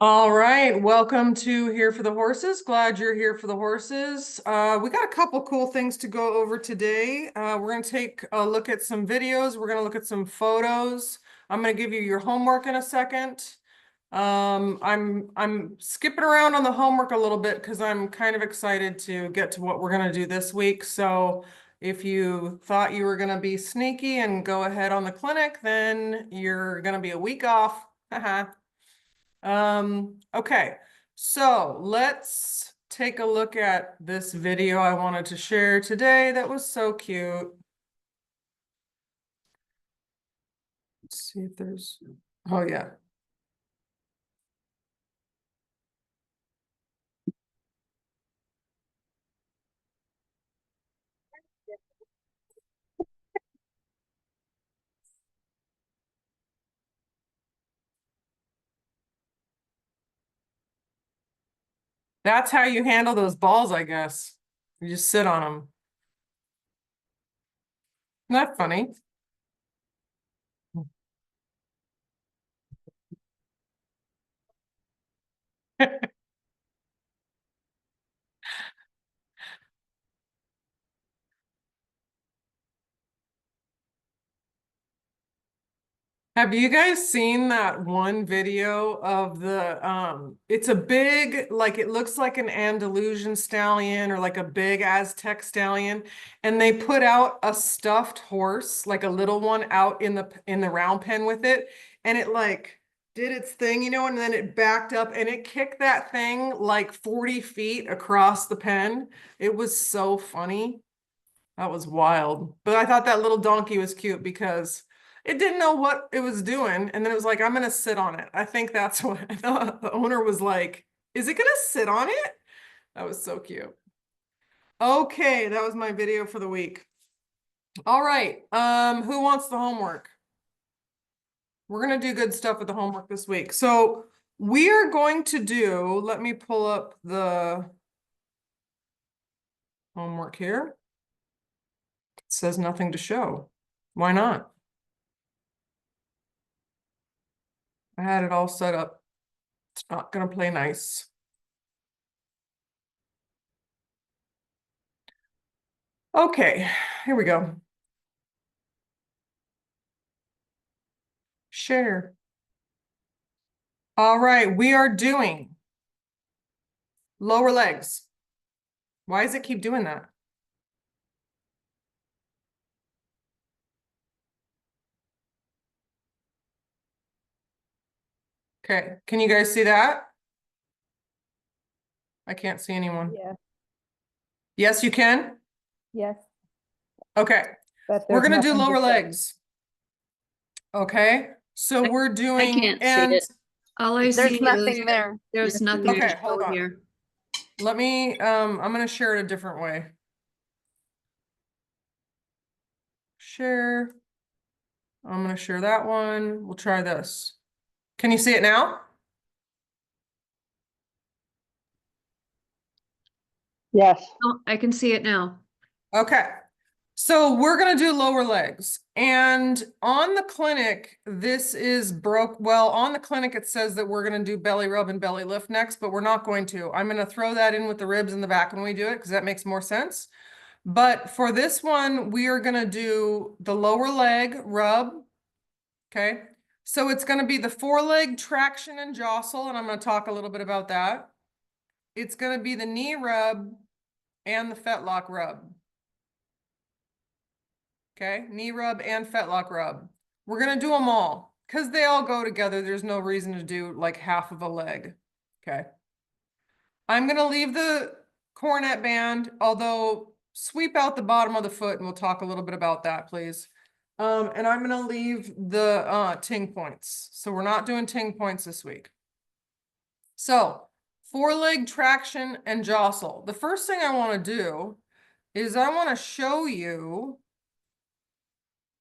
All right, welcome to Here for the Horses. Glad you're here for the horses. We got a couple cool things to go over today. We're going to take a look at some videos. We're going to look at some photos. I'm going to give you your homework in a second. I'm skipping around on the homework a little bit because I'm kind of excited to get to what we're going to do this week. So if you thought you were going to be sneaky and go ahead on the clinic, then you're going to be a week off. Haha. Okay, so let's take a look at this video I wanted to share today that was so cute. Let's see if there's, oh yeah. That's how you handle those balls, I guess. You just sit on them. Isn't that funny? Have you guys seen that one video of it's a big, like it looks like an Andalusian stallion or like a big Aztec stallion, and they put out a stuffed horse, like a little one out in the round pen with it, and it like did its thing, and then it backed up and it kicked that thing like 40 feet across the pen. It was so funny. That was wild. But I thought that little donkey was cute because it didn't know what it was doing. And then it was like, I'm going to sit on it. I think that's what the owner was like, is it going to sit on it? That was so cute. Okay, that was my video for the week. All right. Who wants the homework? We're going to do good stuff with the homework this week. So we are going to do, let me pull up the homework here. It says nothing to show. Why not? I had it all set up. It's not going to play nice. Okay, here we go. Share. All right, we are doing lower legs. Why does it keep doing that? Okay, can you guys see that? I can't see anyone. Yeah. Yes, you can? Yes. Okay, But we're there's gonna do nothing to lower show. legs. Okay, so we're I doing, can't see and it. All I There's see is nothing there. there's nothing to okay, hold show on. here. Let me, I'm gonna share it a different way. Share. I'm gonna share that one. We'll try this. Can you see it now? Yes. Oh, I can see it now. Okay, so we're gonna do lower legs. And on the clinic, this is well, on the clinic, it says that we're gonna do belly rub and belly lift next, but we're not going to. I'm gonna throw that in with the ribs in the back when we do it, because that makes more sense. But for this one, we are gonna do the lower leg rub, okay? So it's gonna be the foreleg traction and jostle, and I'm gonna talk a little bit about that. It's gonna be the knee rub and the fetlock rub. Okay, knee rub and fetlock rub. We're gonna do them all because they all go together. There's no reason to do like half of a leg. Okay. I'm gonna leave the cornet band, although sweep out the bottom of the foot and we'll talk a little bit about that, please. And I'm gonna leave the ting points. So we're not doing ting points this week. So foreleg traction and jostle. The first thing I want to do is I want to show you.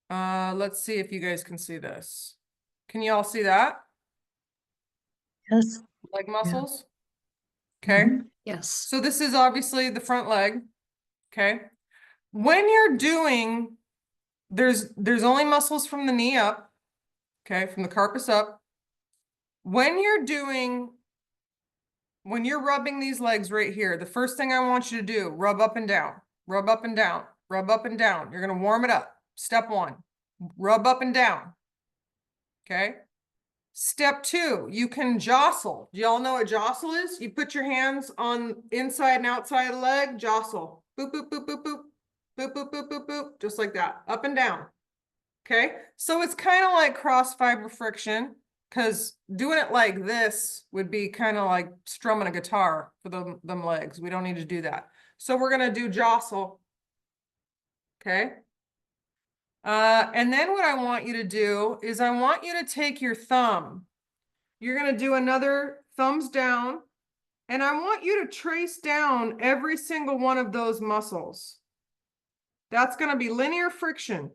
Let's see if you guys can see this. Can you all see that? Yes. Leg muscles? Okay. Yes. So this is obviously the front leg. Okay. When you're doing, there's only muscles from the knee up. Okay, from the carpus up. When you're doing when you're rubbing these legs right here, the first thing I want you to do, rub up and down, rub up and down, rub up and down. You're going to warm it up. Step 1, rub up and down. Okay. Step 2, you can jostle. Do y'all know what jostle is? You put your hands on inside and outside of the leg, jostle. Boop, boop, boop, boop, boop. Boop, boop, boop, boop, boop. Just like that, up and down. Okay. So it's kind of like cross fiber friction, because doing it like this would be kind of like strumming a guitar for them legs. We don't need to do that. So we're going to do jostle. Okay. And then what I want you to do is I want you to take your thumb. You're going to do another thumbs down, and I want you to trace down every single one of those muscles. That's going to be linear friction.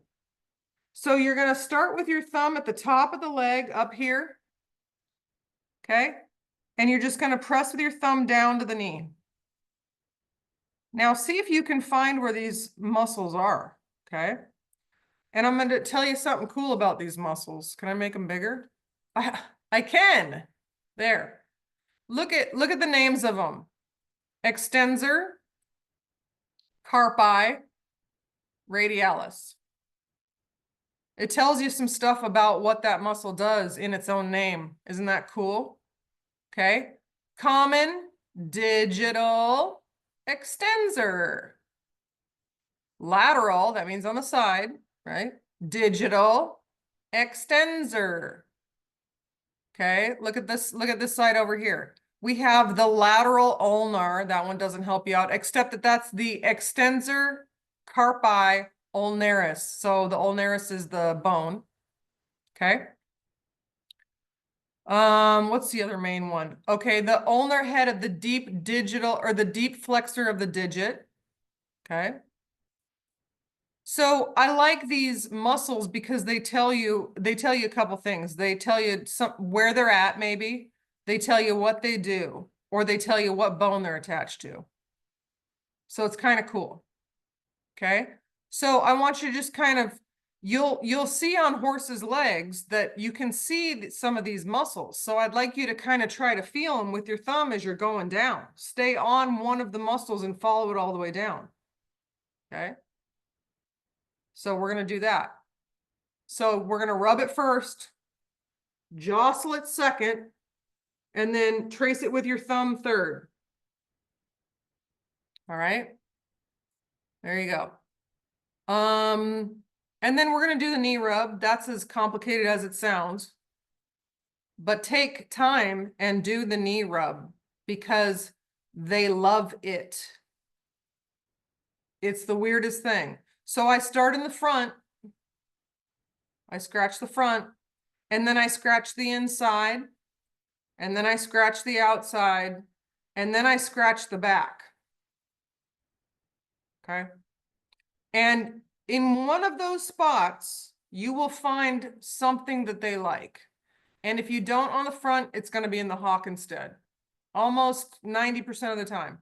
So you're going to start with your thumb at the top of the leg up here. Okay. And you're just going to press with your thumb down to the knee. Now see if you can find where these muscles are. Okay. And I'm going to tell you something cool about these muscles. Can I make them bigger? I can. There. Look at the names of them. Extensor, carpi, radialis. It tells you some stuff about what that muscle does in its own name. Isn't that cool? Okay. Common, digital, extensor. Lateral, that means on the side, right? Digital, extensor. Okay, look at this side over here. We have the lateral ulnar. That one doesn't help you out, except that that's the extensor carpi ulnaris. So the ulnaris is the bone. Okay. What's the other main one? Okay, the ulnar head of the deep digital, or the deep flexor of the digit. Okay. So I like these muscles because they tell you a couple things. They tell you where they're at, maybe. They tell you what they do, or they tell you what bone they're attached to. So it's kind of cool. Okay. So I want you to just kind of, you'll see on horses' legs that you can see some of these muscles. So I'd like you to kind of try to feel them with your thumb as you're going down. Stay on one of the muscles and follow it all the way down. Okay. So we're going to do that. So we're going to rub it first, jostle it second, and then trace it with your thumb third. All right. There you go. And then we're going to do the knee rub. That's as complicated as it sounds. But take time and do the knee rub because they love it. It's the weirdest thing. So I start in the front. I scratch the front, and then I scratch the inside, and then I scratch the outside, and then I scratch the back. Okay. And in one of those spots, you will find something that they like. And if you don't on the front, it's going to be in the hock instead. Almost 90% of the time.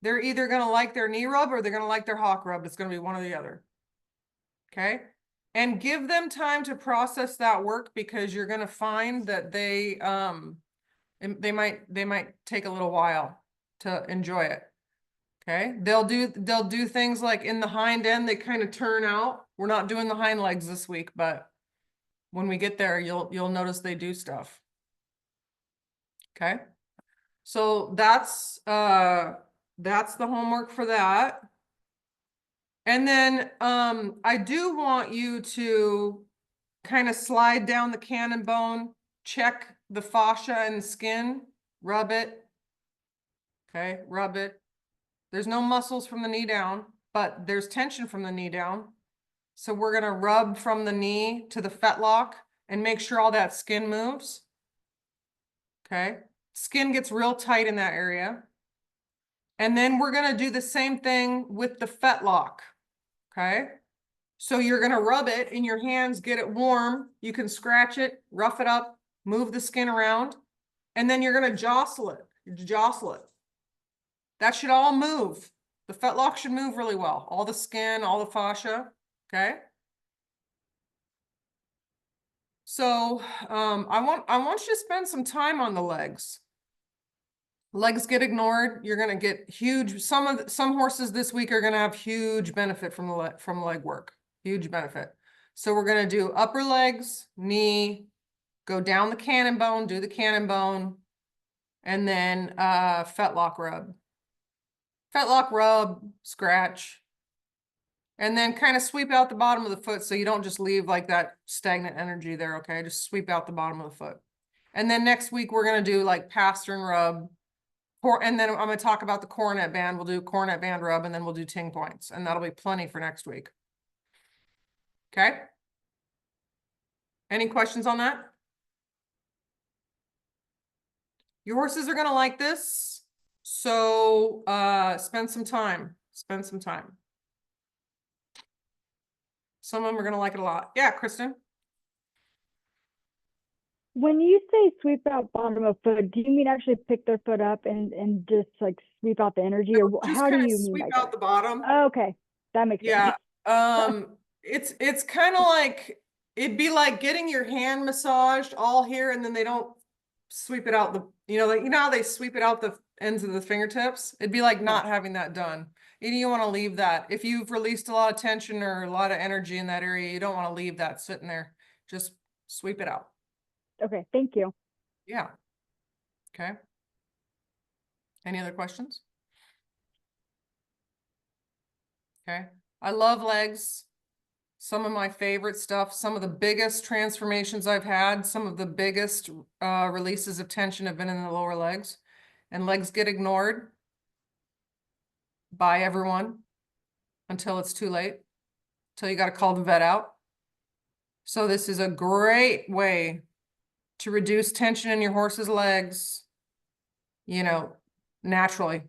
They're either going to like their knee rub or they're going to like their hock rub. It's going to be one or the other. Okay. And give them time to process that work, because you're going to find that they might take a little while to enjoy it. Okay. They'll do things like in the hind end, they kind of turn out. We're not doing the hind legs this week, but when we get there, you'll notice they do stuff. Okay. So that's the homework for that. And then I do want you to kind of slide down the cannon bone, check the fascia and skin, rub it. Okay, rub it. There's no muscles from the knee down, but there's tension from the knee down. So we're going to rub from the knee to the fetlock and make sure all that skin moves. Okay, skin gets real tight in that area. And then we're going to do the same thing with the fetlock. Okay, so you're going to rub it in your hands, get it warm. You can scratch it, rough it up, move the skin around, and then you're going to jostle it. Jostle it. That should all move. The fetlock should move really well. All the skin, all the fascia. Okay. So I want you to spend some time on the legs. Legs get ignored, you're gonna get huge, some horses this week are gonna have huge benefit from from leg work, huge benefit. So we're gonna do upper legs, knee, go down the cannon bone, do the cannon bone, and then fetlock rub. Fetlock rub, scratch, and then kind of sweep out the bottom of the foot so you don't just leave like that stagnant energy there, okay? Just sweep out the bottom of the foot. And then next week we're gonna do like pastern rub, and then I'm gonna talk about the coronet band. We'll do coronet band rub, and then we'll do ting points, and that'll be plenty for next week. Okay? Any questions on that? Your horses are gonna like this, so spend some time. Spend some time. Some of them are gonna like it a lot. Yeah, Kristen. When you say sweep out bottom of foot, do you mean actually pick their foot up and just like sweep out the energy, or Just how do kind of you mean sweep by out that? the bottom. Oh, okay, that makes Yeah. sense. It's kind of like it'd be like getting your hand massaged all here, and then they don't sweep it out like how they sweep it out the ends of the fingertips. It'd be like not having that done. And you want to leave that. If you've released a lot of tension or a lot of energy in that area, you don't want to leave that sitting there. Just sweep it out. Okay, thank you. Yeah. Okay. Any other questions? Okay. I love legs. Some of my favorite stuff, some of the biggest transformations I've had, some of the biggest releases of tension have been in the lower legs, and legs get ignored by everyone until it's too late, until you got to call the vet out. So this is a great way to reduce tension in your horse's legs, naturally.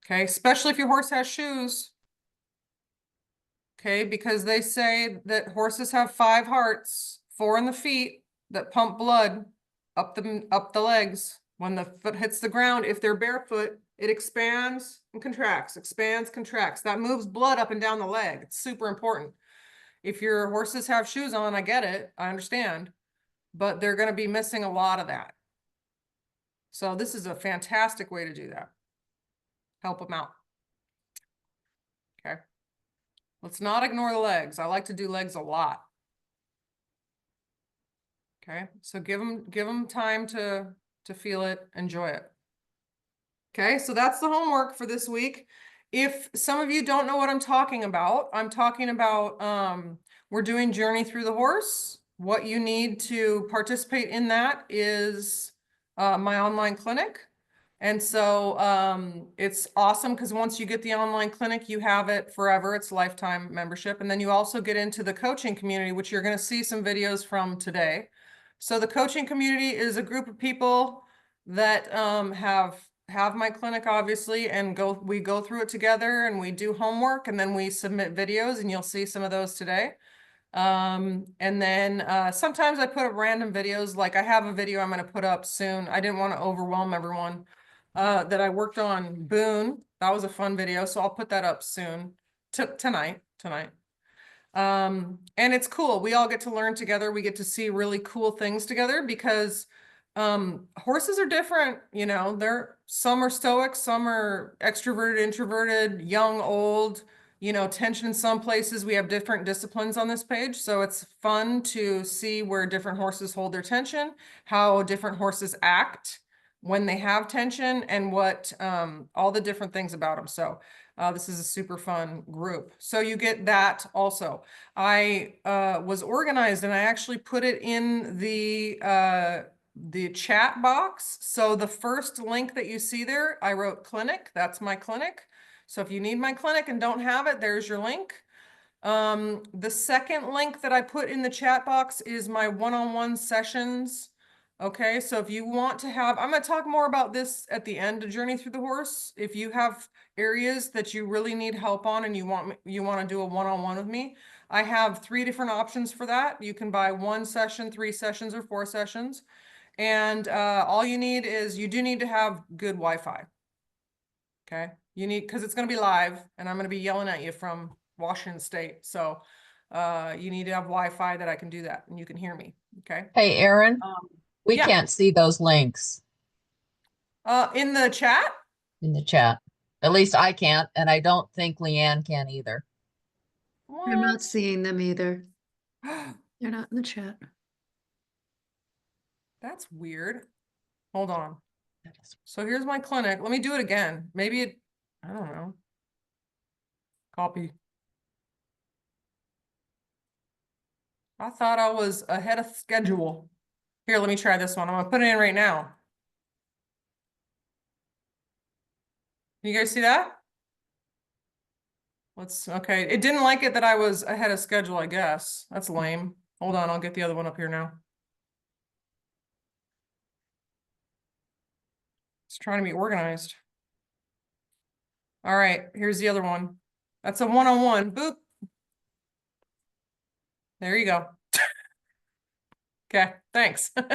Okay, especially if your horse has shoes. Okay, because they say that horses have 5 hearts, 4 in the feet that pump blood up the legs. When the foot hits the ground, if they're barefoot, it expands and contracts, expands, contracts. That moves blood up and down the leg. It's super important. If your horses have shoes on, I get it, I understand, but they're going to be missing a lot of that. So this is a fantastic way to do that. Help them out. Okay. Let's not ignore the legs. I like to do legs a lot. Okay, so give them time to feel it, enjoy it. Okay, so that's the homework for this week. If some of you don't know what I'm talking about we're doing Journey Through the Horse. What you need to participate in that is my online clinic. And so it's awesome because once you get the online clinic, you have it forever. It's lifetime membership. And then you also get into the coaching community, which you're going to see some videos from today. So the coaching community is a group of people that have my clinic, obviously, and we go through it together and we do homework and then we submit videos, and you'll see some of those today. And then sometimes I put up random videos, like I have a video I'm going to put up soon. I didn't want to overwhelm everyone that I worked on Boone. That was a fun video, so I'll put that up soon. Tonight. And it's cool. We all get to learn together. We get to see really cool things together because horses are different, some are stoic, some are extroverted, introverted, young, old, tension in some places. We have different disciplines on this page. So it's fun to see where different horses hold their tension, how different horses act when they have tension, and what all the different things about them. So this is a super fun group. So you get that also. I was organized and I actually put it in the chat box. So the first link that you see there, I wrote clinic. That's my clinic. So if you need my clinic and don't have it, there's your link. The second link that I put in the chat box is my one-on-one sessions. Okay, so if you want to have, I'm going to talk more about this at the end of Journey Through the Horse. If you have areas that you really need help on and you want to do a one-on-one with me, I have 3 different options for that. You can buy 1 session, 3 sessions, or 4 sessions. And all you need is, you do need to have good Wi-Fi. Okay, because it's going to be live and I'm going to be yelling at you from Washington State. So you need to have Wi-Fi that I can do that and you can hear me. Okay. Hey, Erin, we Yeah. can't see those links. In the chat? in the chat. At least I can't, and I don't think Leanne can either. I'm not What? seeing them either. They're not in the chat. That's weird. Hold on. So here's my clinic. Let me do it again. Maybe it, I don't know. Copy. I thought I was ahead of schedule. Here, let me try this one. I'm gonna put it in right now. You guys see that? Okay. It didn't like it that I was ahead of schedule, I guess. That's lame. Hold on, I'll get the other one up here now. It's trying to be organized. All right, here's the other one. That's a one-on-one. Boop. There you go. Okay, thanks. All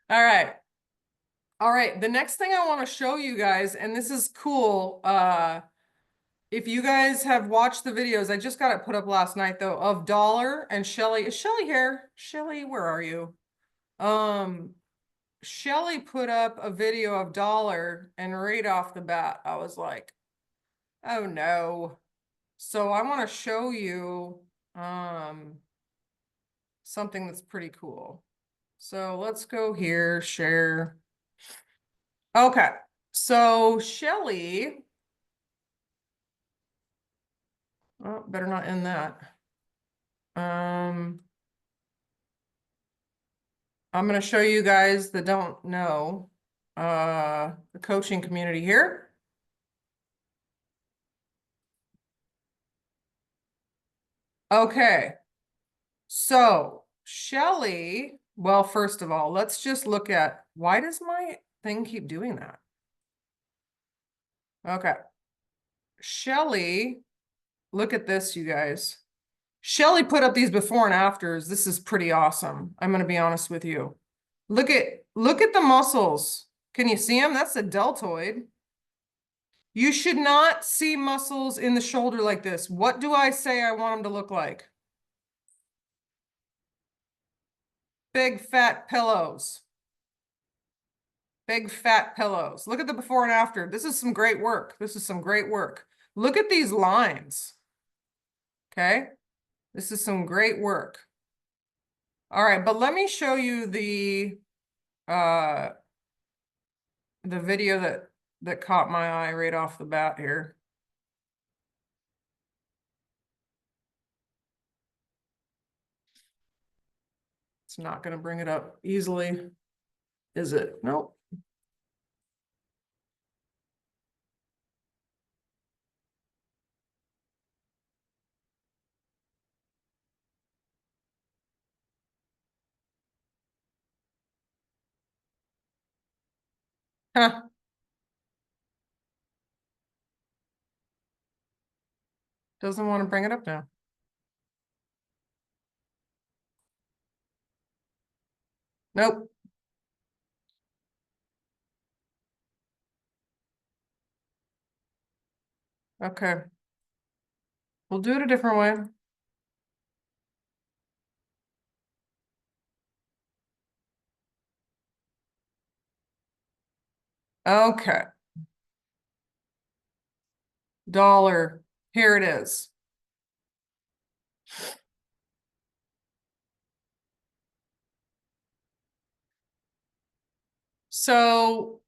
right. All right, the next thing I want to show you guys, and this is cool. If you guys have watched the videos, I just got it put up last night though, of Dollar and Shelly. Is Shelly here? Shelly, where are you? Shelly put up a video of Dollar, and right off the bat, I was like, oh no. So I want to show you something that's pretty cool. So let's go here, share. Okay, so Shelly, oh, better not end that. I'm going to show you guys that don't know the coaching community here. Okay, so Shelly, well, first of all, let's just look at, why does my thing keep doing that? Okay. Shelly, look at this, you guys. Shelly put up these before and afters. This is pretty awesome. I'm going to be honest with you. Look at the muscles. Can you see them? That's a deltoid. You should not see muscles in the shoulder like this. What do I say I want them to look like? Big fat pillows. Big fat pillows. Look at the before and after. This is some great work. This is some great work. Look at these lines. Okay. This is some great work. All right, but let me show you the video that caught my eye right off the bat here. It's not going to bring it up easily, is it? Nope. Huh. Doesn't want to bring it up now. Nope. Okay. We'll do it a different way. Okay. Dollar. Here it is. So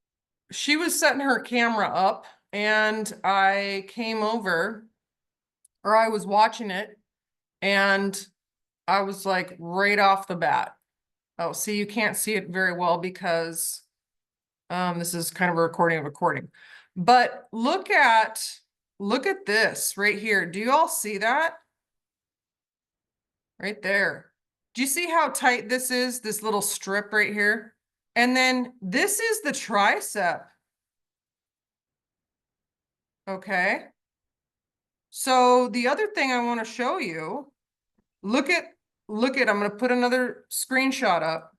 she was setting her camera up and I came over, or I was watching it, and I was like right off the bat. Oh, see, you can't see it very well because this is kind of a recording. But look at this right here. Do you all see that? Right there. Do you see how tight this is? This little strip right here. And then this is the tricep. Okay. So the other thing I want to show you, look at, I'm going to put another screenshot up.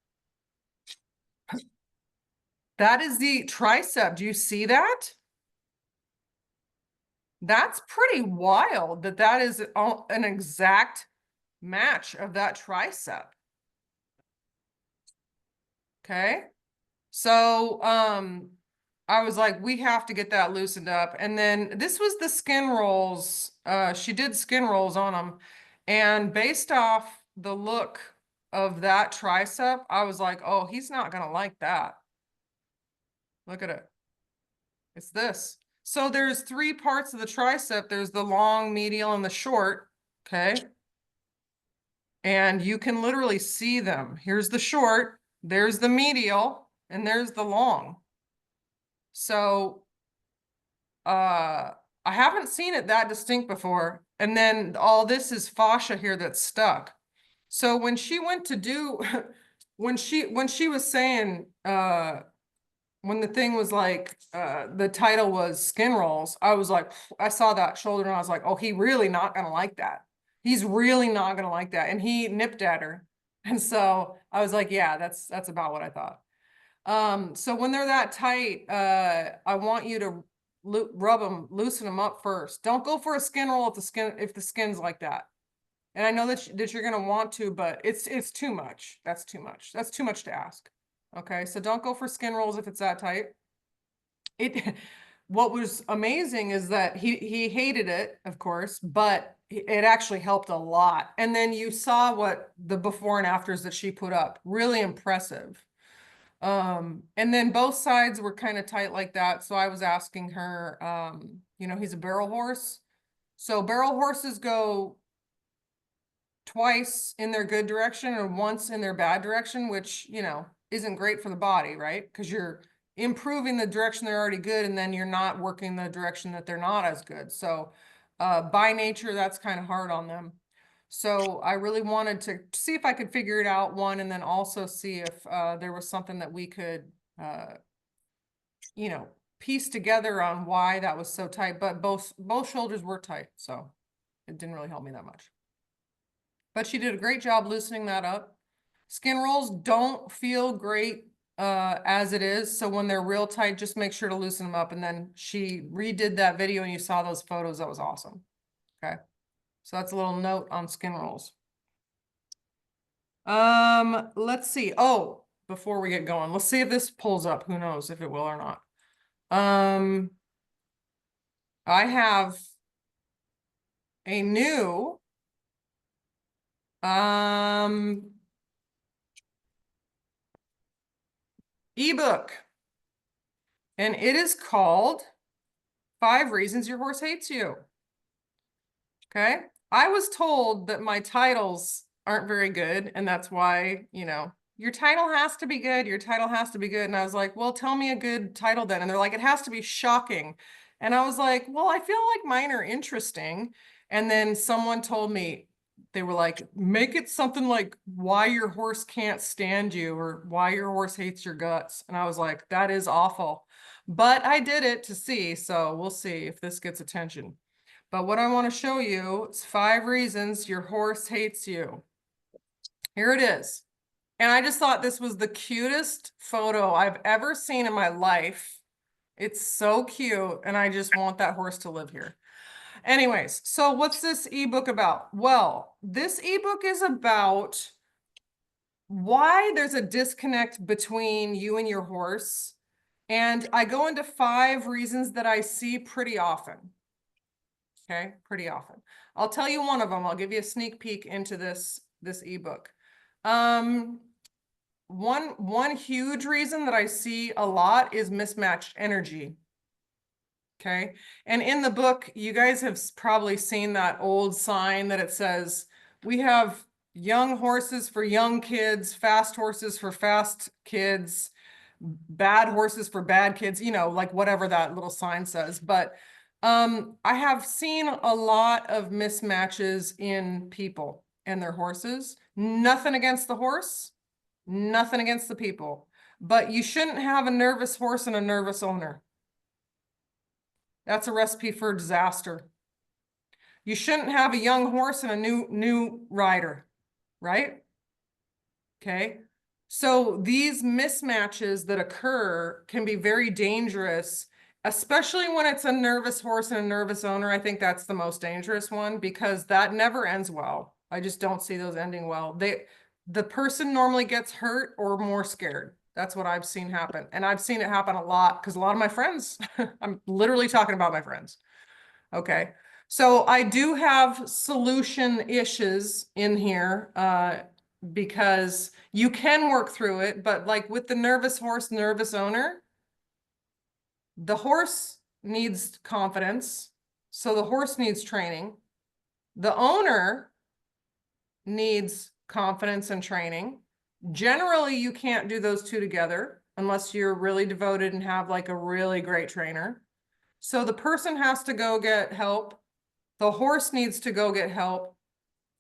That is the tricep. Do you see that? That's pretty wild that is an exact match of that tricep. Okay. So, I was like, we have to get that loosened up. And then this was the skin rolls. She did skin rolls on them. And based off the look of that tricep, I was like, oh, he's not gonna like that. Look at it. It's this. So there's three parts of the tricep. There's the long, medial, and the short. Okay. And you can literally see them. Here's the short, there's the medial, and there's the long. So I haven't seen it that distinct before. And then all this is fascia here that's stuck. So when she went to do when she was saying when the thing was like the title was skin rolls, I was like, I saw that shoulder and I was like, oh, he really not gonna like that. He's really not gonna like that. And he nipped at her. And so I was like, yeah, that's about what I thought. So when they're that tight, I want you to rub them, loosen them up first. Don't go for a skin roll if the skin's like that. And I know that you're gonna want to, but it's too much. That's too much. That's too much to ask. Okay, so don't go for skin rolls if it's that tight. What was amazing is that he hated it, of course, but it actually helped a lot. And then you saw what the before and afters that she put up. Really impressive. And then both sides were kind of tight like that. So I was asking her, you know, he's a barrel horse. So barrel horses go twice in their good direction and once in their bad direction, which, you know, isn't great for the body, right? Because you're improving the direction they're already good, and then you're not working the direction that they're not as good. So by nature, that's kind of hard on them. So I really wanted to see if I could figure it out, one, and then also see if there was something that we could, you know, piece together on why that was so tight. But both shoulders were tight, so it didn't really help me that much. But she did a great job loosening that up. Skin rolls don't feel great as it is. So when they're real tight, just make sure to loosen them up. And then she redid that video and you saw those photos. That was awesome. Okay. So that's a little note on skin rolls. Let's see. Oh, before we get going, let's see if this pulls up. Who knows if it will or not. I have a new ebook, and it is called 5 Reasons Your Horse Hates You. Okay. I was told that my titles aren't very good, and that's why, you know, your title has to be good. Your title has to be good. And I was like, well, tell me a good title then. And they're like, it has to be shocking. And I was like, well, I feel like mine are interesting. And then someone told me, they were like, make it something like why your horse can't stand you or why your horse hates your guts. And I was like, that is awful. But I did it to see. So we'll see if this gets attention. But what I want to show you is 5 reasons your horse hates you. Here it is. And I just thought this was the cutest photo I've ever seen in my life. It's so cute. And I just want that horse to live here. Anyways, so what's this ebook about? Well, this ebook is about why there's a disconnect between you and your horse. And I go into 5 reasons that I see pretty often. Okay, pretty often. I'll tell you one of them. I'll give you a sneak peek into this ebook. One huge reason that I see a lot is mismatched energy. Okay. And in the book, you guys have probably seen that old sign that it says, we have young horses for young kids, fast horses for fast kids, bad horses for bad kids, you know, like whatever that little sign says. But I have seen a lot of mismatches in people and their horses. Nothing against the horse, nothing against the people, but you shouldn't have a nervous horse and a nervous owner. That's a recipe for disaster. You shouldn't have a young horse and a new rider, right? Okay. So these mismatches that occur can be very dangerous, especially when it's a nervous horse and a nervous owner. I think that's the most dangerous one because that never ends well. I just don't see those ending well. The person normally gets hurt or more scared. That's what I've seen happen. And I've seen it happen a lot because a lot of my friends, I'm literally talking about my friends. Okay. So I do have solution issues in here, because you can work through it, but like with the nervous horse, nervous owner, the horse needs confidence. So the horse needs training. The owner needs confidence and training. Generally, you can't do those two together unless you're really devoted and have like a really great trainer. So the person has to go get help. The horse needs to go get help.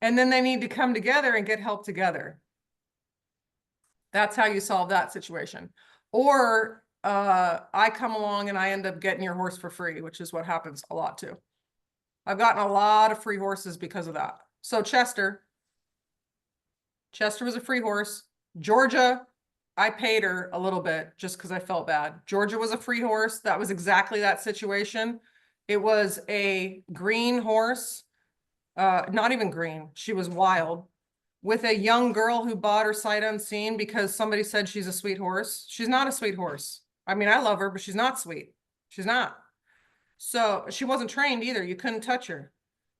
And then they need to come together and get help together. That's how you solve that situation. Or I come along and I end up getting your horse for free, which is what happens a lot too. I've gotten a lot of free horses because of that. So Chester was a free horse. Georgia, I paid her a little bit just because I felt bad. Georgia was a free horse. That was exactly that situation. It was a green horse, not even green. She was wild, with a young girl who bought her sight unseen because somebody said she's a sweet horse. She's not a sweet horse. I mean, I love her, but she's not sweet. She's not. So she wasn't trained either. You couldn't touch her.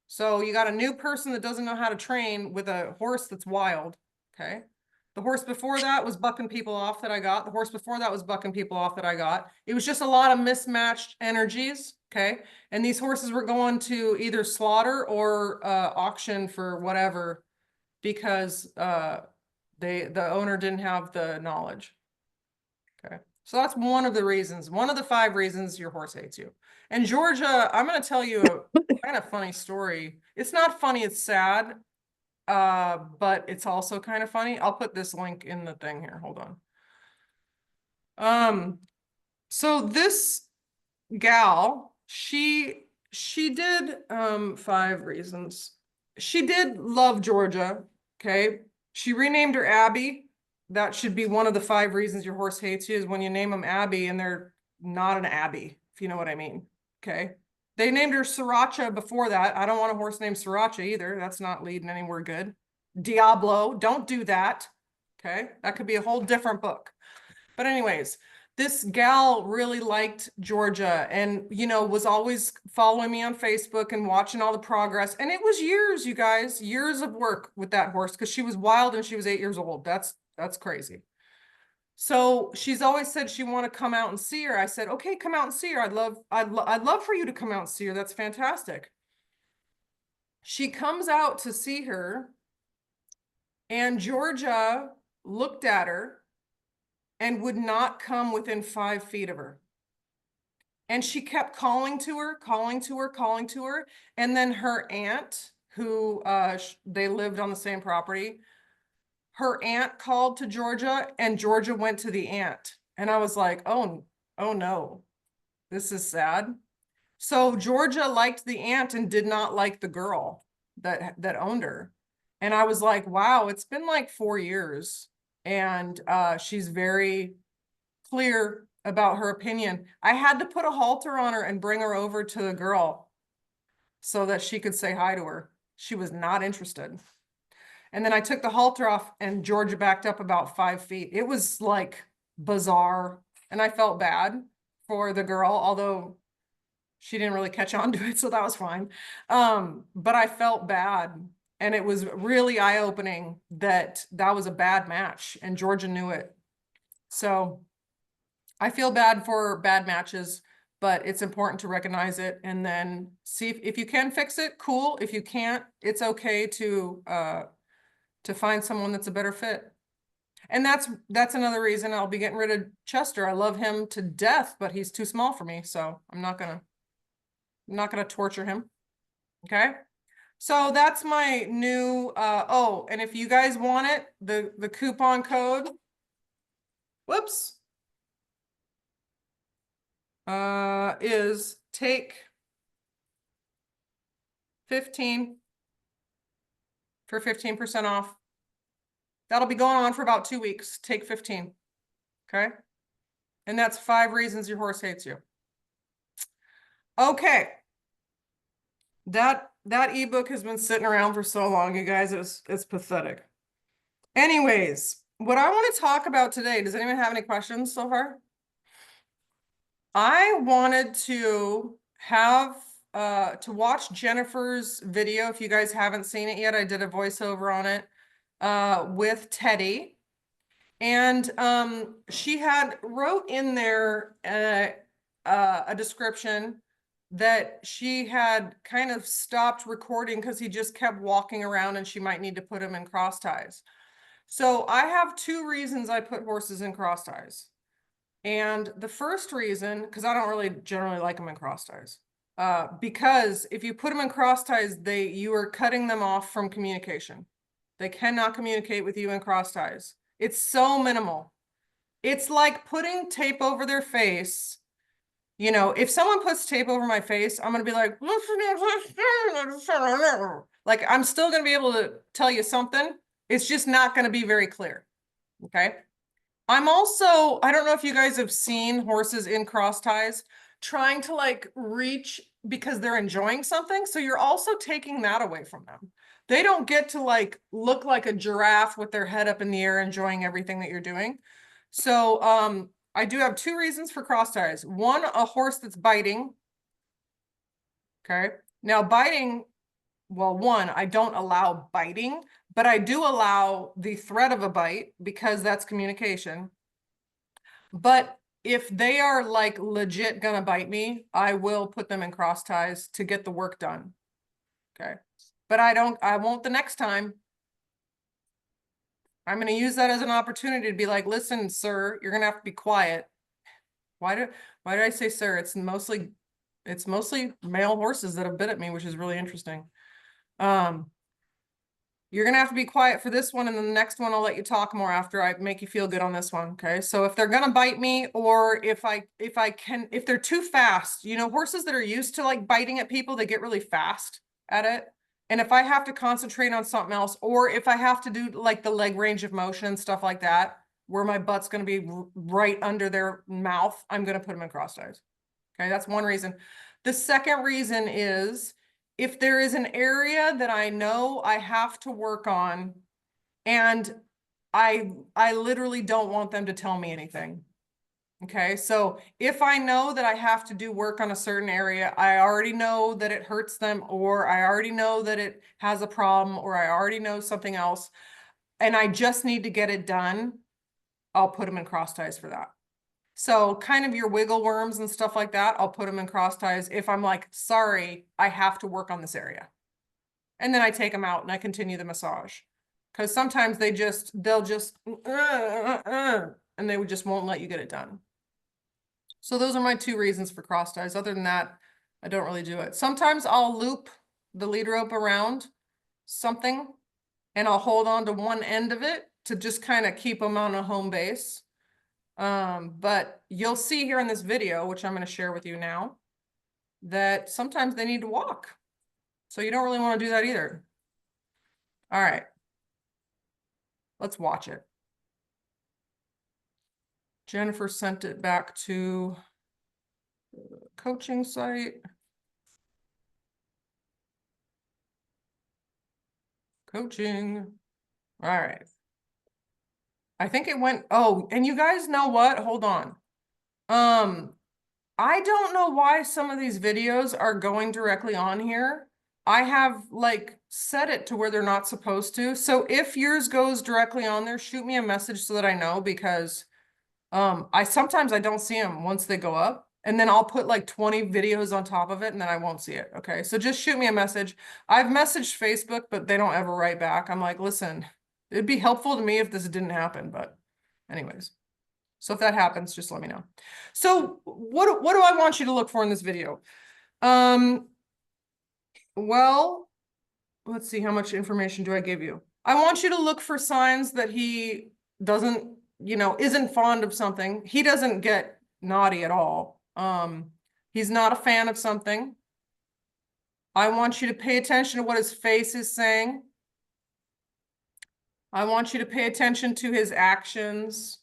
So you got a new person that doesn't know how to train with a horse that's wild. Okay. The horse before that was bucking people off that I got. The horse before that was bucking people off that I got. It was just a lot of mismatched energies. Okay. And these horses were going to either slaughter or auction for whatever because the owner didn't have the knowledge. Okay. So that's one of the reasons, one of the 5 reasons your horse hates you. And Georgia, I'm going to tell you a kind of funny story. It's not funny, it's sad. But it's also kind of funny. I'll put this link in the thing here. Hold on. So this gal, she did 5 reasons. She did love Georgia. Okay. She renamed her Abby. That should be one of the 5 reasons your horse hates you, is when you name them Abby and they're not an Abby, if you know what I mean. Okay. They named her Sriracha before that. I don't want a horse named Sriracha either. That's not leading anywhere good. Diablo, don't do that. Okay. That could be a whole different book. But anyways, this gal really liked Georgia and, you know, was always following me on Facebook and watching all the progress. And it was years, you guys, years of work with that horse because she was wild and she was 8 years old. That's crazy. So she's always said she want to come out and see her. I said, okay, come out and see her. I'd love for you to come out and see her. That's fantastic. She comes out to see her and Georgia looked at her and would not come within 5 feet of her. And she kept calling to her, calling to her, calling to her. And then her aunt, who they lived on the same property, her aunt called to Georgia and Georgia went to the aunt. And I was like, oh no, this is sad. So Georgia liked the aunt and did not like the girl that owned her. And I was like, wow, it's been like 4 years. And she's very clear about her opinion. I had to put a halter on her and bring her over to the girl so that she could say hi to her. She was not interested. And then I took the halter off and Georgia backed up about 5 feet. It was like bizarre. And I felt bad for the girl, although she didn't really catch on to it. So that was fine. But I felt bad. And it was really eye-opening that that was a bad match and Georgia knew it. So I feel bad for bad matches, but it's important to recognize it and then see if you can fix it, cool. If you can't, it's okay to find someone that's a better fit. And that's another reason I'll be getting rid of Chester. I love him to death, but he's too small for me. So I'm not gonna torture him. Okay. So that's my new, oh, and if you guys want it, the coupon code, whoops, is take 15 for 15% off. That'll be going on for about 2 weeks. Take 15. Okay. And that's 5 reasons your horse hates you. Okay. That ebook has been sitting around for so long, you guys, it's pathetic. Anyways, what I want to talk about today, does anyone have any questions so far? I wanted to have to watch Jennifer's video. If you guys haven't seen it yet, I did a voiceover on it with Teddy. And she had wrote in there a description that she had kind of stopped recording because he just kept walking around and she might need to put him in cross ties. So I have two reasons I put horses in cross ties. And the first reason, because I don't really generally like them in cross ties, because if you put them in cross ties, you are cutting them off from communication. They cannot communicate with you in cross ties. It's so minimal. It's like putting tape over their face. You know, if someone puts tape over my face, I'm going to be like, I'm still going to be able to tell you something. It's just not going to be very clear. Okay. I'm also, I don't know if you guys have seen horses in cross ties trying to like reach because they're enjoying something. So you're also taking that away from them. They don't get to like look like a giraffe with their head up in the air, enjoying everything that you're doing. So I do have two reasons for cross ties. One, a horse that's biting. Okay. Now biting, well, one, I don't allow biting, but I do allow the threat of a bite because that's communication. But if they are like legit gonna bite me, I will put them in cross ties to get the work done. Okay. But I won't the next time. I'm going to use that as an opportunity to be like, listen, sir, you're going to have to be quiet. Why did I say sir? It's mostly male horses that have bit at me, which is really interesting. You're going to have to be quiet for this one. And then the next one, I'll let you talk more after I make you feel good on this one. Okay. So if they're going to bite me, or if they're too fast, you know, horses that are used to like biting at people, they get really fast at it. And if I have to concentrate on something else, or if I have to do like the leg range of motion and stuff like that, where my butt's going to be right under their mouth, I'm going to put them in cross ties. Okay. That's one reason. The second reason is, if there is an area that I know I have to work on, and I literally don't want them to tell me anything. Okay, so if I know that I have to do work on a certain area, I already know that it hurts them, or I already know that it has a problem, or I already know something else, and I just need to get it done, I'll put them in cross ties for that. So kind of your wiggle worms and stuff like that, I'll put them in cross ties if I'm like, sorry, I have to work on this area. And then I take them out and I continue the massage. Because sometimes they'll just, and they just won't let you get it done. So those are my two reasons for cross ties. Other than that, I don't really do it. Sometimes I'll loop the lead rope around something and I'll hold on to one end of it to just kind of keep them on a home base. But you'll see here in this video, which I'm going to share with you now, that sometimes they need to walk. So you don't really want to do that either. All right. Let's watch it. Jennifer sent it back to the coaching site. Coaching. All right. I think it went, oh, and you guys know what? Hold on. I don't know why some of these videos are going directly on here. I have like set it to where they're not supposed to. So if yours goes directly on there, shoot me a message so that I know, because sometimes I don't see them once they go up, and then I'll put like 20 videos on top of it and then I won't see it. Okay. So just shoot me a message. I've messaged Facebook, but they don't ever write back. I'm like, listen, it'd be helpful to me if this didn't happen, but anyways. So if that happens, just let me know. So what do I want you to look for in this video? Well, let's see, how much information do I give you? I want you to look for signs that he doesn't, isn't fond of something. He doesn't get naughty at all. He's not a fan of something. I want you to pay attention to what his face is saying. I want you to pay attention to his actions.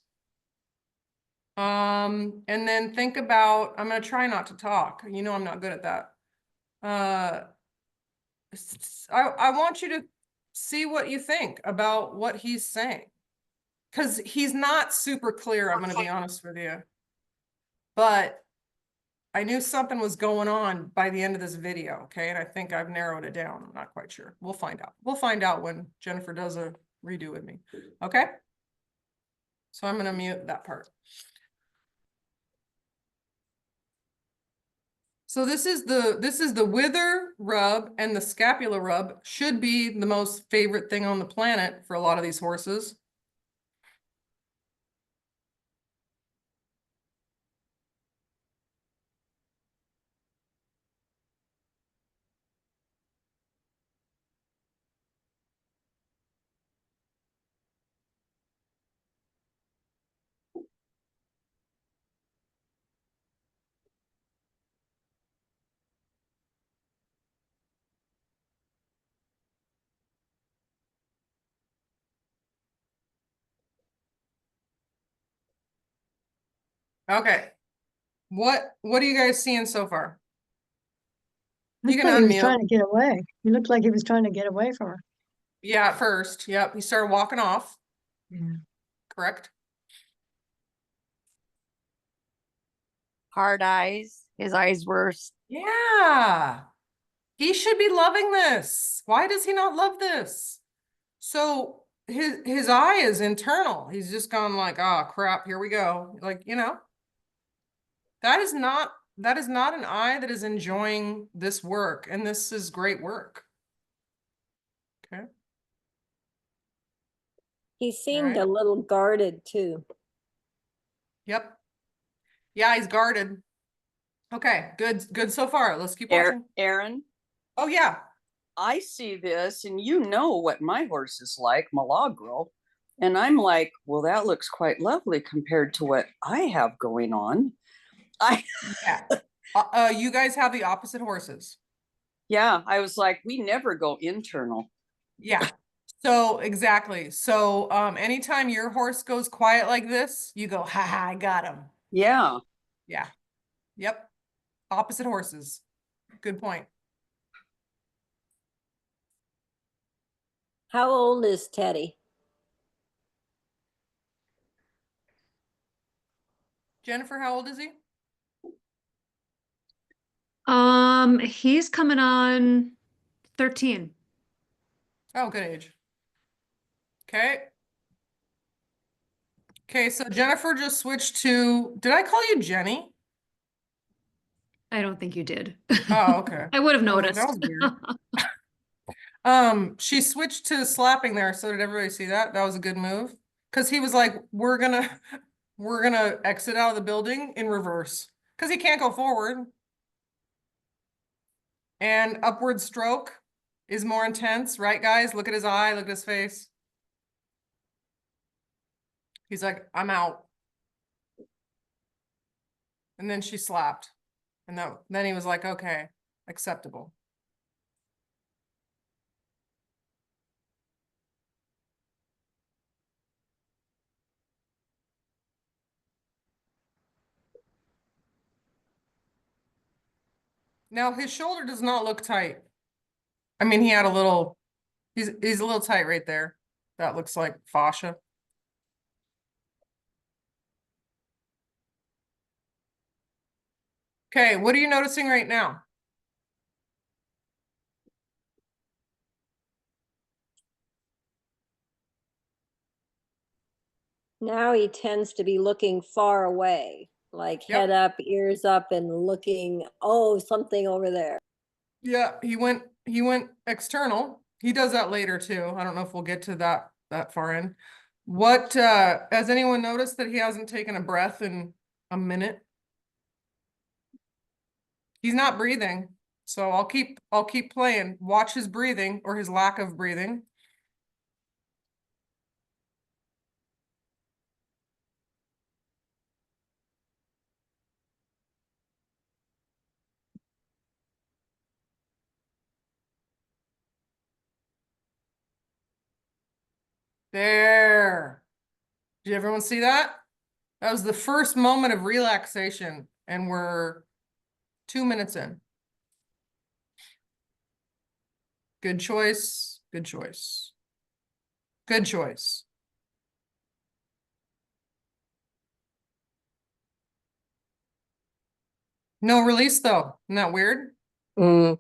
And then think about, I'm going to try not to talk. You know, I'm not good at that. I want you to see what you think about what he's saying. because he's not super clear, I'm gonna be honest with you. But I knew something was going on by the end of this video, okay? And I think I've narrowed it down. I'm not quite sure. We'll find out. We'll find out when Jennifer does a redo with me, okay? So I'm gonna mute that part. So this is the wither rub, and the scapula rub should be the most favorite thing on the planet for a lot of these horses. Okay. What are you guys seeing so far? You Looked can like he was unmute. trying to get away. He looked like he was trying to get away from her. Yeah, at first. Yep. He started walking off. Yeah. Correct. Hard eyes. His eyes were Yeah. He should be loving this. Why does he not love this? So his eye is internal. He's just gone like, oh crap, here we go. Like, that is not an eye that is enjoying this work. And this is great work. Okay. He seemed right. a little guarded too. Yep. Yeah, he's guarded. Okay, good so far. Let's keep watching. Erin, Oh yeah. I see this and you know what my horse is like, Milagro. And I'm like, well, that looks quite lovely compared to what I have going on. Yeah. You guys have the opposite horses. Yeah, I was like, we never go internal. Yeah. So exactly. So anytime your horse goes quiet like this, you go, ha ha, I got him. Yeah. Yeah. Yep. Opposite horses. Good point. How old is Teddy? Jennifer, how old is he? He's coming on 13. Oh, good age. Okay. Okay, so Jennifer just switched to, did I call you Jenny? I don't think you did. Oh, okay. I would have That noticed. was weird. She switched to slapping there. So did everybody see that? That was a good move. Because he was like, we're gonna exit out of the building in reverse. Because he can't go forward. And upward stroke is more intense, right, guys? Look at his eye, look at his face. He's like, I'm out. And then she slapped. And then he was like, okay, acceptable. Now his shoulder does not look tight. I mean, he had a little, he's a little tight right there. That looks like fascia. Okay, what are you noticing right now? Now he tends to be looking far away, like Yep. head up, ears up, and looking, oh, something over there. Yeah, he went external. He does that later too. I don't know if we'll get to that far in. What has anyone noticed that he hasn't taken a breath in a minute? He's not breathing. So I'll keep playing. Watch his breathing or his lack of breathing. There. Did everyone see that? That was the first moment of relaxation, and we're 2 minutes in. Good choice. Good choice. Good choice. No release though. Isn't that weird? Mm,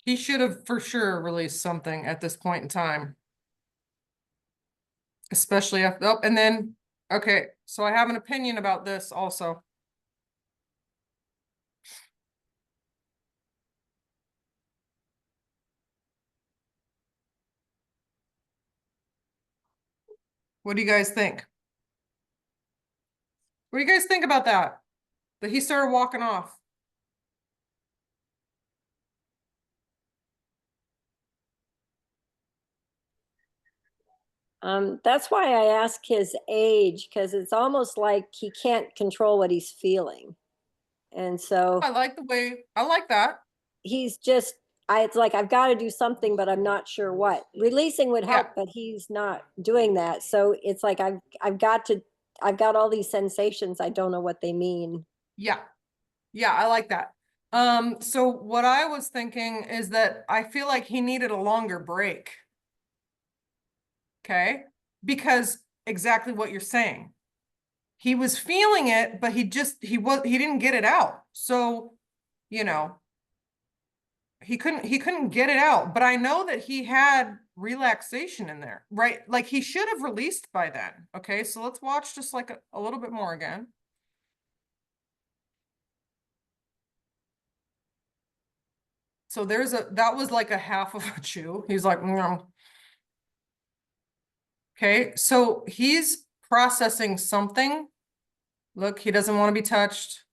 He should have for sure released something at this point in time. Especially after, oh, and then, okay, so I have an opinion about this also. What do you guys think? What do you guys think about that? That he started walking off? that's why I ask his age, because it's almost like he can't control what he's feeling. And so I like the way, I like that. he's just, it's like, I've got to do something, but I'm not sure what. Releasing would help, Yeah. but he's not doing that. So it's like, I've got all these sensations. I don't know what they mean. Yeah. Yeah, I like that. So what I was thinking is that I feel like he needed a longer break. Okay? Because exactly what you're saying. He was feeling it, but he didn't get it out. So, you know, he couldn't get it out, but I know that he had relaxation in there, right? Like he should have released by then. Okay, so let's watch just like a little bit more again. So that was like a half of a chew. He's like, no. Okay, so he's processing something. Look, he doesn't want to be touched.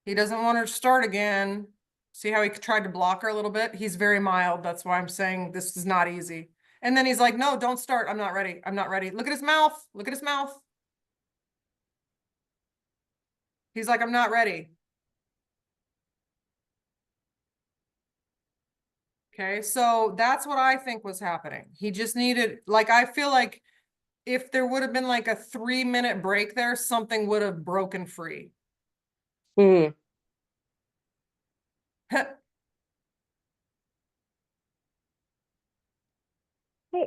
He doesn't want her to start again. See how he tried to block her a little bit? He's very mild. That's why I'm saying this is not easy. And then he's like, no, don't start. I'm not ready. I'm not ready. Look at his mouth. Look at his mouth. He's like, I'm not ready. Okay, so that's what I think was happening. He just needed, like, I feel like if there would have been like a 3-minute break there, something would have broken free. Mm. Hey,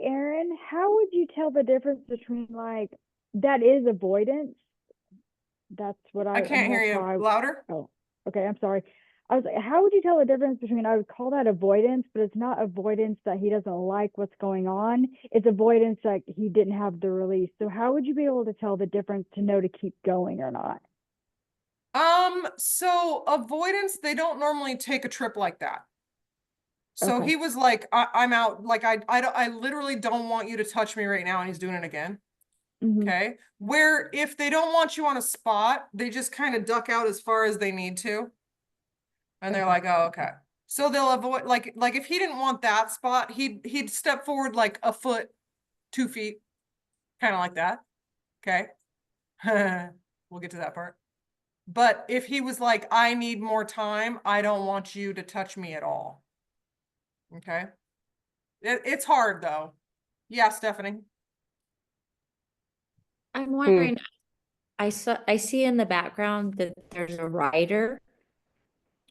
Erin, how would you tell the difference between like that is avoidance? That's what I can't hear you. Louder? Oh, okay. I'm sorry. I was like, how would you tell the difference between, I would call that avoidance, but it's not avoidance that he doesn't like what's going on. It's avoidance that he didn't have the release. So how would you be able to tell the difference to know to keep going or not? So avoidance, they don't normally take a trip like that. So Okay. he was like, I'm out. Like, I literally don't want you to touch me right now. And he's doing it again. Mhm. Okay. Where if they don't want you on a spot, they just kind of duck out as far as they need to. And they're Okay. like, oh, okay. So they'll avoid, like if he didn't want that spot, he'd step forward like a foot, 2 feet, kind of like that. Okay. We'll get to that part. But if he was like, I need more time, I don't want you to touch me at all. Okay. It's hard though. Yeah, Stephanie. I'm wondering, I see in the background that there's a rider.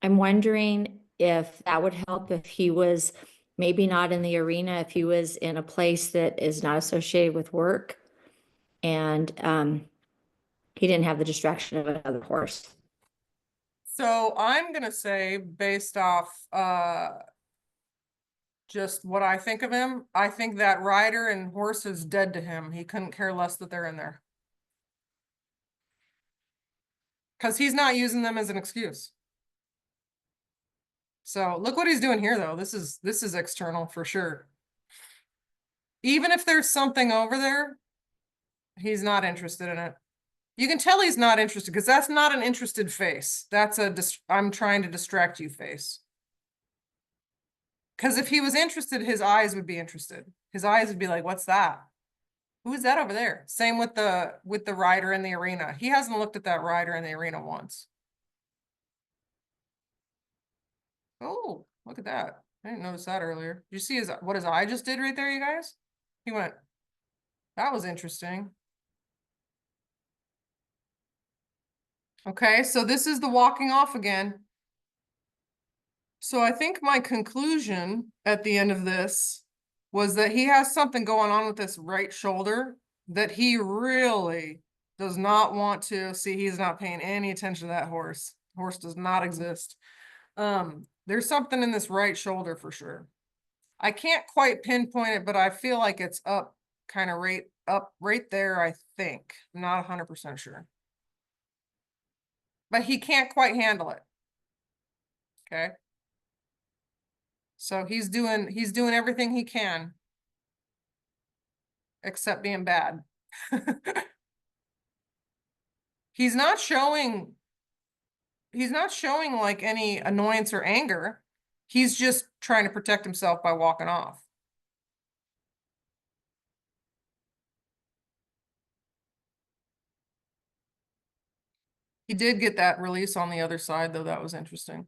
I'm wondering if that would help if he was maybe not in the arena, if he was in a place that is not associated with work and he didn't have the distraction of another horse. So I'm gonna say based off just what I think of him, I think that rider and horse is dead to him. He couldn't care less that they're in there. Because he's not using them as an excuse. So look what he's doing here though. This is external for sure. Even if there's something over there, he's not interested in it. You can tell he's not interested because that's not an interested face. That's a I'm trying to distract you face. Because if he was interested, his eyes would be interested. His eyes would be like, what's that? Who is that over there? Same with the rider in the arena. He hasn't looked at that rider in the arena once. Oh, look at that. I didn't notice that earlier. Did you see what his eye just did right there, you guys? He went, that was interesting. Okay, so this is the walking off again. So I think my conclusion at the end of this was that he has something going on with this right shoulder that he really Does not want to see, he's not paying any attention to that horse. Horse does not exist. There's something in this right shoulder for sure. I can't quite pinpoint it, but I feel like it's up, kind of right up right there, I think. I'm not 100% sure. But he can't quite handle it. Okay. So he's doing everything he can except being bad. He's not showing like any annoyance or anger. He's just trying to protect himself by walking off. He did get that release on the other side, though. That was interesting.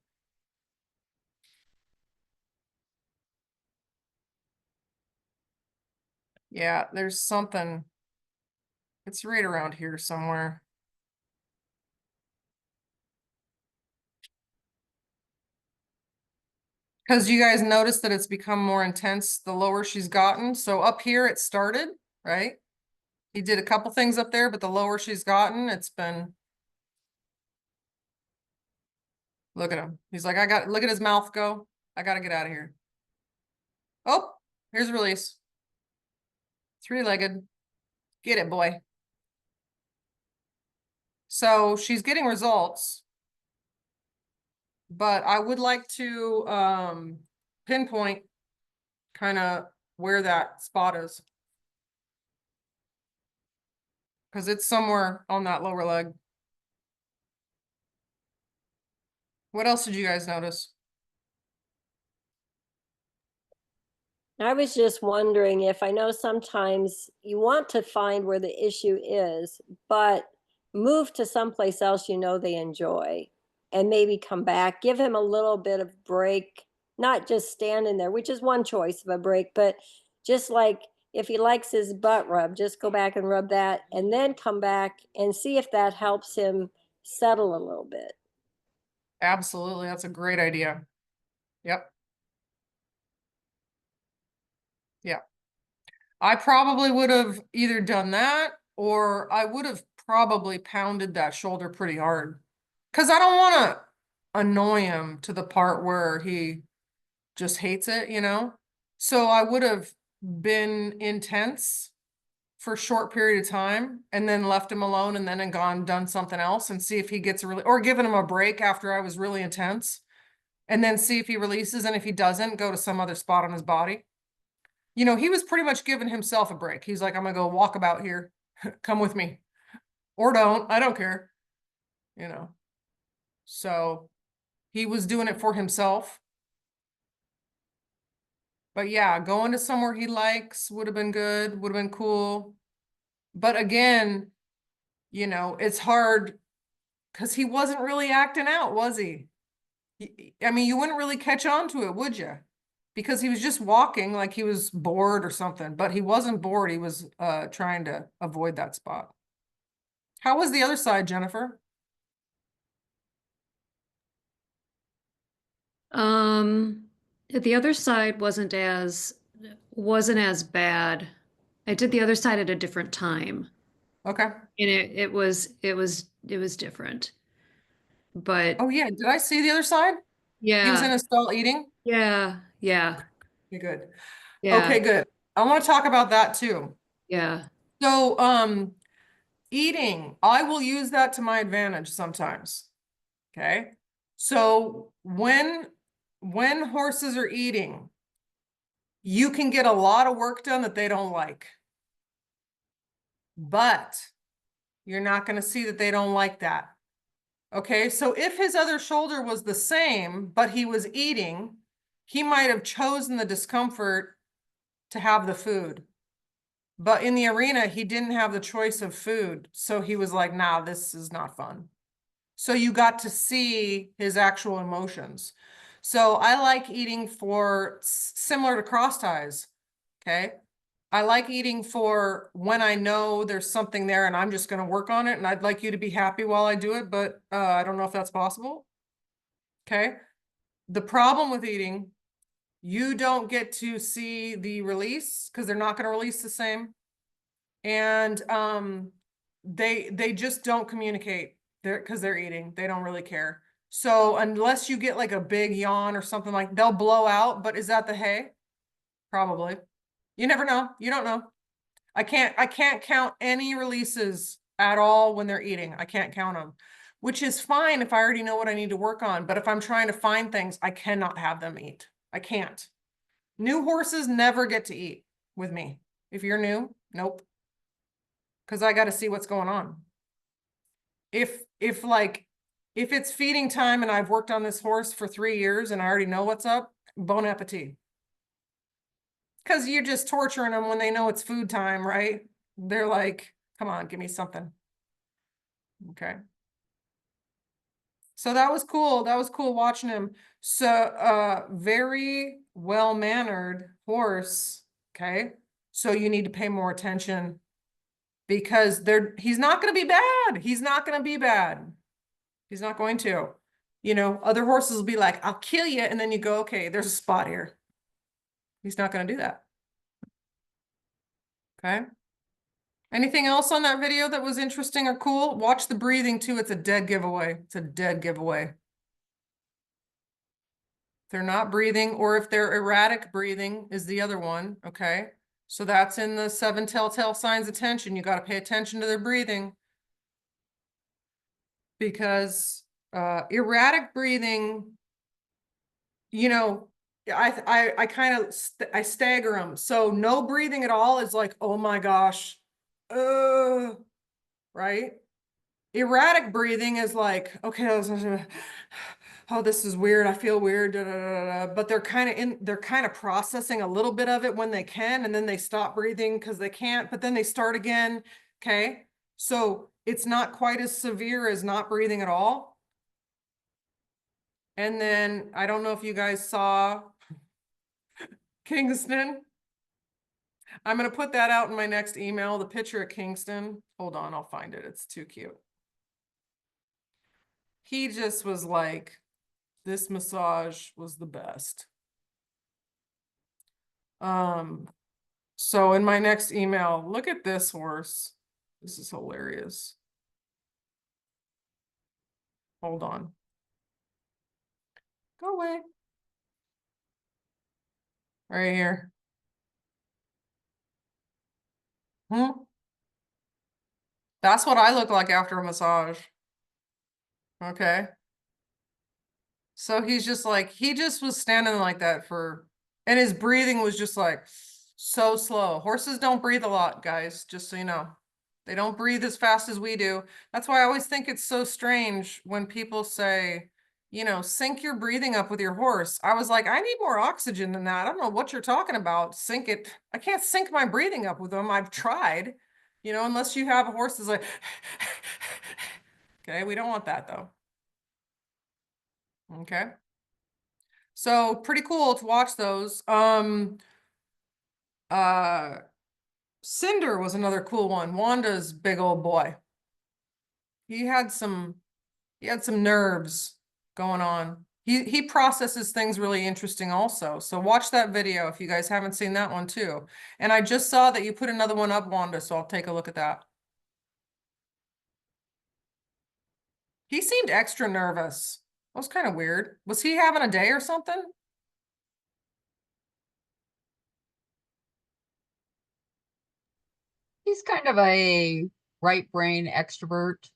Yeah, there's something. It's right around here somewhere. Because you guys notice that it's become more intense the lower she's gotten. So up here it started, right? He did a couple things up there, but the lower she's gotten, it's been. Look at him. He's like, look at his mouth go. I got to get out of here. Oh, here's a release. Three-legged. Get it, boy. So she's getting results. But I would like to pinpoint kind of where that spot is. Because it's somewhere on that lower leg. What else did you guys notice? I was just wondering if, I know sometimes you want to find where the issue is, but move to someplace else you know they enjoy and maybe come back, give him a little bit of break, not just standing there, which is one choice of a break, but just like if he likes his butt rub, just go back and rub that and then come back and see if that helps him settle a little bit. Absolutely. That's a great idea. Yep. Yeah. I probably would have either done that or I would have probably pounded that shoulder pretty hard. Because I don't want to annoy him to the part where he just hates it, you know? So I would have been intense for a short period of time and then left him alone and then done something else and see if he gets or given him a break after I was really intense and then see if he releases. And if he doesn't, go to some other spot on his body. You know, he was pretty much giving himself a break. He's like, I'm gonna go walk about here. Come with me. Or don't. I don't care. You know. So he was doing it for himself. But yeah, going to somewhere he likes would have been good, would have been cool. But again, you know, it's hard because he wasn't really acting out, was he? I mean, you wouldn't really catch on to it, would you? Because he was just walking like he was bored or something, but he wasn't bored. He was trying to avoid that spot. How was the other side, Jennifer? The other side wasn't as bad. I did the other side at a different time. Okay. And it was different. But Oh yeah, did I see the other side? He was in yeah, a stall eating? yeah, Okay, good. yeah, Okay, good. I want to talk about that too. yeah. So, eating, I will use that to my advantage sometimes. Okay. So when horses are eating, you can get a lot of work done that they don't like. But you're not going to see that they don't like that. Okay, so if his other shoulder was the same, but he was eating, he might have chosen the discomfort to have the food. But in the arena, he didn't have the choice of food. So he was like, nah, this is not fun. So you got to see his actual emotions. So I like eating for similar to cross ties. Okay. I like eating for when I know there's something there and I'm just going to work on it. And I'd like you to be happy while I do it, but I don't know if that's possible. Okay. The problem with eating, you don't get to see the release because they're not going to release the same. And they just don't communicate. Because they're eating. They don't really care. So unless you get like a big yawn or something, like they'll blow out, but is that the hay? Probably. You never know. You don't know. I can't count any releases at all when they're eating. I can't count them, which is fine if I already know what I need to work on. But if I'm trying to find things, I cannot have them eat. I can't. New horses never get to eat with me. If you're new, nope. Because I got to see what's going on. If it's feeding time and I've worked on this horse for 3 years and I already know what's up, bon appetit. Because you're just torturing them when they know it's food time, right? They're like, come on, give me something. Okay. So that was cool. That was cool watching him. So, very well-mannered horse. Okay. So you need to pay more attention because he's not going to be bad. He's not going to be bad. He's not going to. You know, other horses will be like, I'll kill you. And then you go, okay, there's a spot here. He's not going to do that. Okay. Anything else on that video that was interesting or cool? Watch the breathing too. It's a dead giveaway. It's a dead giveaway. If they're not breathing, or if they're erratic breathing is the other one. Okay. So that's in the 7 telltale signs of tension. You got to pay attention to their breathing. Because erratic breathing, you know, I kind of I stagger them. So no breathing at all is like, oh my gosh, right? Erratic breathing is like, okay, oh, this is weird. I feel weird. Da, da, da, da. But they're kind of processing a little bit of it when they can, and then they stop breathing because they can't, but then they start again. Okay. So it's not quite as severe as not breathing at all. And then I don't know if you guys saw Kingston. I'm going to put that out in my next email, the picture of Kingston. Hold on, I'll find it. It's too cute. He just was like, this massage was the best. So in my next email, look at this horse. This is hilarious. Hold on. Go away. Right here. That's what I look like after a massage. Okay. So he's just like, he just was standing like that and his breathing was just like so slow. Horses don't breathe a lot, guys, just so you know. They don't breathe as fast as we do. That's why I always think it's so strange when people say, you know, sync your breathing up with your horse. I was like, I need more oxygen than that. I don't know what you're talking about. Sync it. I can't sync my breathing up with them. I've tried, you know, unless you have a horse that's like, okay, we don't want that though. Okay. So pretty cool to watch those. Cinder was another cool one. Wanda's big old boy. He had some nerves going on. He processes things really interesting also. So watch that video if you guys haven't seen that one too. And I just saw that you put another one up, Wanda, so I'll take a look at that. He seemed extra nervous. That was kind of weird. Was he having a day or something? He's kind of a right brain extrovert.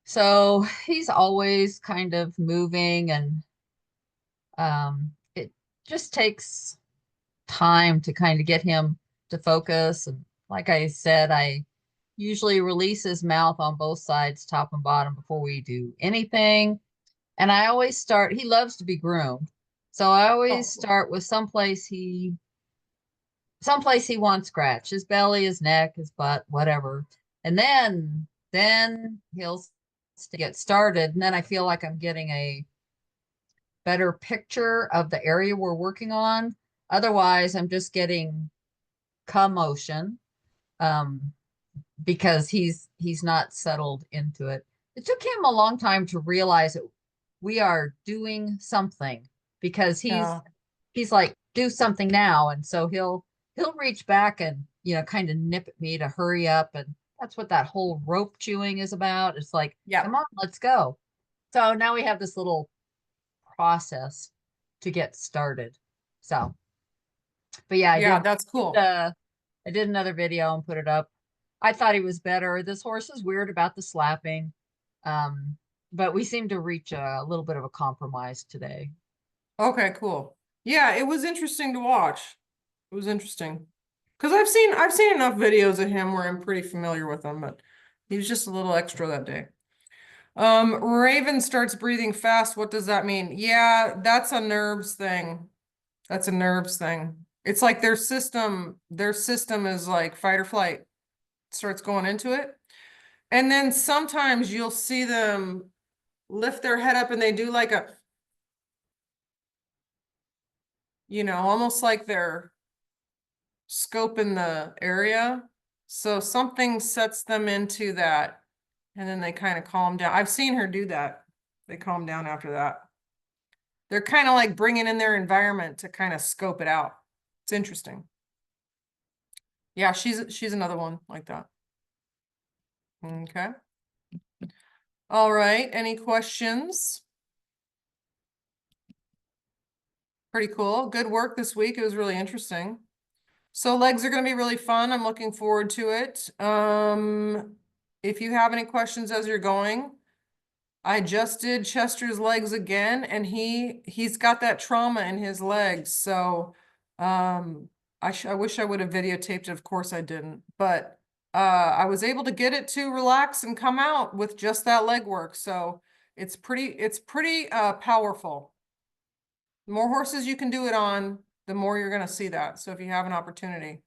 So he's always kind of moving, and it just takes time to kind of get him to focus. And like I said, I usually release his mouth on both sides, top and bottom, before we do anything. And I always start, he loves to be groomed. So I always start with someplace he wants scratch, his belly, his neck, his butt, whatever. And then he'll get started. And then I feel like I'm getting a better picture of the area we're working on. Otherwise, I'm just getting commotion because he's not settled into it. It took him a long time to realize that we are doing something, because he's like, do something now. And so he'll reach back and, you know, kind of nip at me to hurry up. And That's what that whole rope chewing is about. It's like, Yeah. come on, let's go. So now we have this little process to get started. So, but yeah, Yeah, that's cool. I did another video and put it up. I thought he was better. This horse is weird about the slapping. But we seem to reach a little bit of a compromise today. Okay, cool. Yeah, it was interesting to watch. It was interesting. Because I've seen enough videos of him where I'm pretty familiar with him, but he was just a little extra that day. Raven starts breathing fast. What does that mean? Yeah, that's a nerves thing. That's a nerves thing. It's like their system is like fight or flight. Starts going into it. And then sometimes you'll see them lift their head up and they do like a, almost like they're scoping the area. So something sets them into that and then they kind of calm down. I've seen her do that. They calm down after that. They're kind of like bringing in their environment to kind of scope it out. It's interesting. Yeah, she's another one like that. Okay. All right. Any questions? Pretty cool. Good work this week. It was really interesting. So legs are going to be really fun. I'm looking forward to it. If you have any questions as you're going, I just did Chester's legs again, and he's got that trauma in his legs. So, I wish I would have videotaped it. Of course I didn't, but I was able to get it to relax and come out with just that leg work. So it's pretty powerful. The more horses you can do it on, the more you're going to see that. So if you have an opportunity,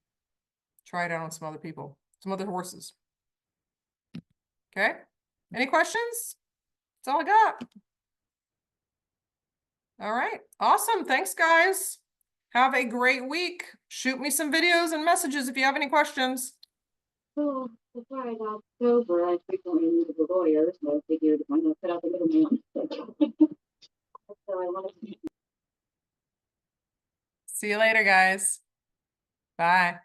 try it out on some other people, some other horses. Okay. Any questions? That's all I got. All right. Awesome. Thanks, guys. Have a great week. Shoot me some videos and messages if you have any questions. So, besides October, I frequently meet with the lawyers, so I figured why not cut out the middleman? So I wanted to See you later, guys. Bye.